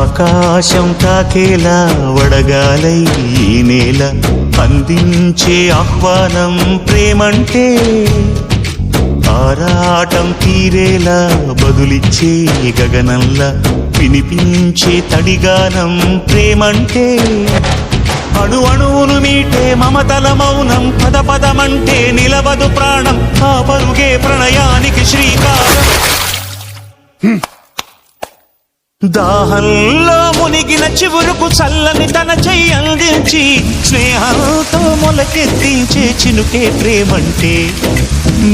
ఆకాశం తాకేలా వడగాలై ఈ నేల అందించే ఆహ్వానం ప్రేమంటే, ఆరాటం తీరేలా బదులిచ్చే గగనంలా వినిపించే తడిగానం ప్రేమంటే, అణు అణువును మీటే మమతల మౌనం పద పదమంటే నిలవదు ప్రాణం, ఆ పరుగే ప్రణయానికి శ్రీకారం. దాహంలో మునిగిన చివురుకు చల్లని తన చెయ్యి అందించి స్నేహంతో మొలకెత్తించే చినుకే ప్రేమంటే,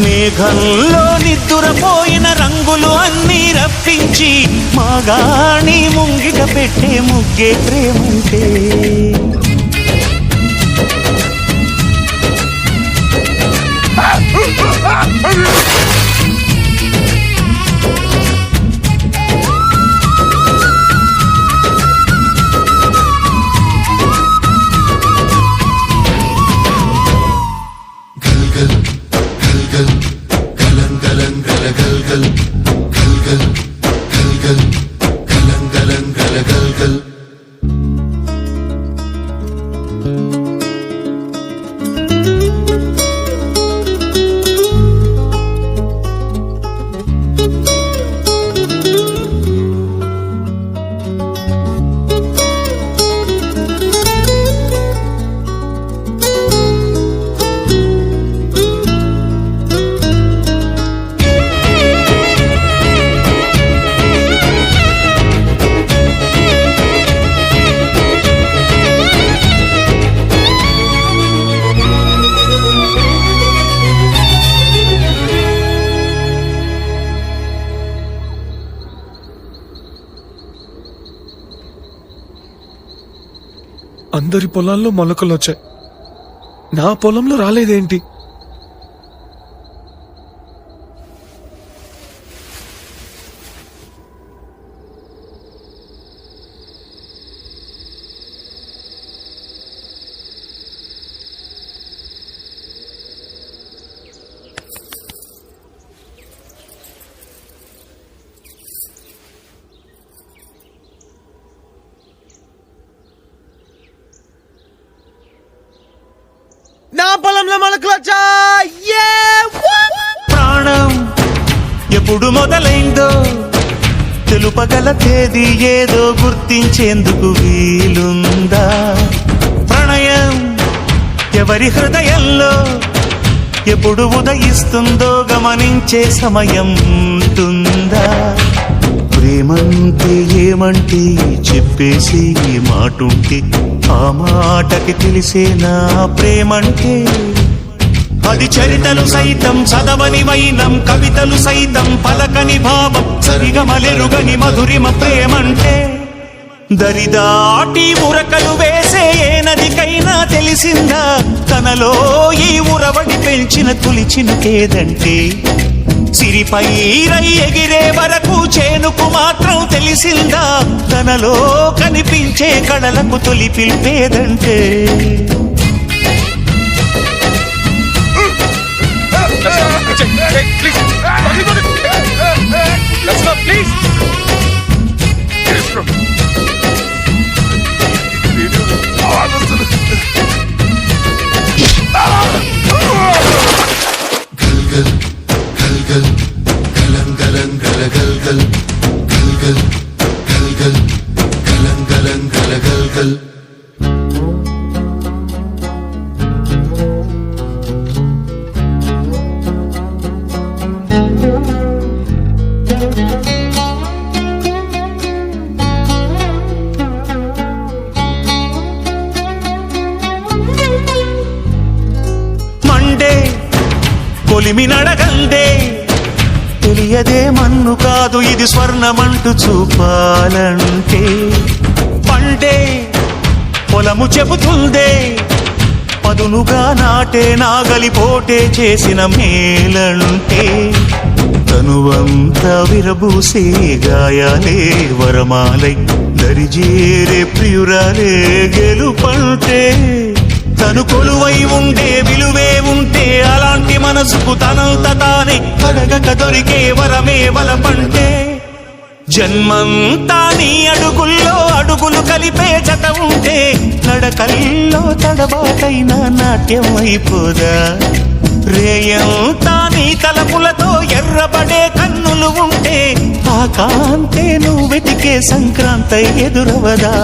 మేఘంలో నిద్దురపోయిన రంగులు అన్నీ రప్పించి మాగాణి ముంగిట పెట్టే ముగ్గే ప్రేమంటే. అందరి పొలాల్లో మొలకలు వచ్చాయి, నా పొలంలో రాలేదేంటి? నా పొలంలో మొలకలొచ్చా. ప్రాణం ఎప్పుడు మొదలైందో తెలుపగల తేదీ ఏదో గుర్తించేందుకు వీలుందా? ప్రణయం ఎవరి హృదయంలో ఎప్పుడు ఉదయిస్తుందో గమనించే సమయం ఉంటుందా? ప్రేమంటే ఏమంటే చెప్పేసి మాటుంటే ఆ మాటకి తెలిసేనా ప్రేమంటే? అది చరితలు సైతం చదవని వైనం, కవితలు సైతం పలకని భావం, సరిగమలెరుగని మధురిమ ప్రేమంటే. దరిదాటి ఉరకలు వేసే ఏ నదికైనా తెలిసిందా తనలో ఈ ఉరవడి పెంచిన తులిచినకేదంటే? సిరిపై రై ఎగిరే వరకు చేనుకు మాత్రం తెలిసిందా తనలో కనిపించే కళలకు తొలి పిలిపేదంటే? మండే కొలిమి నడగందే తెలియదే మన్ను కాదు ఇది స్వర్ణమంటూ చూపాలంటే. పండే పొలము చెబుతుందే పదునుగా నాటే నాగలి పోటే చేసిన మేలంటే. తనువంతా విరబూసే గాయాలే వరమాలై దరిజేరే ప్రియురాలే గెలుపంటే. తను కొలువై ఉండే విలువే ఉంటే అలాంటి మనసుకు తనంత తానే అడగక దొరికే వరమే వలపంటే. జన్మంతా నీ అడుగు అడుగుల్లో అడుగులు కలిపే జత ఉంటే నడకల్లో తడబాటైన నాట్యం అయిపోదా రేయంతా నీ తలపులతో ఎర్రబడే కన్నులు ఉంటే ఆ కాంతే నువ్వు వెతికే సంక్రాంతి ఎదురవదా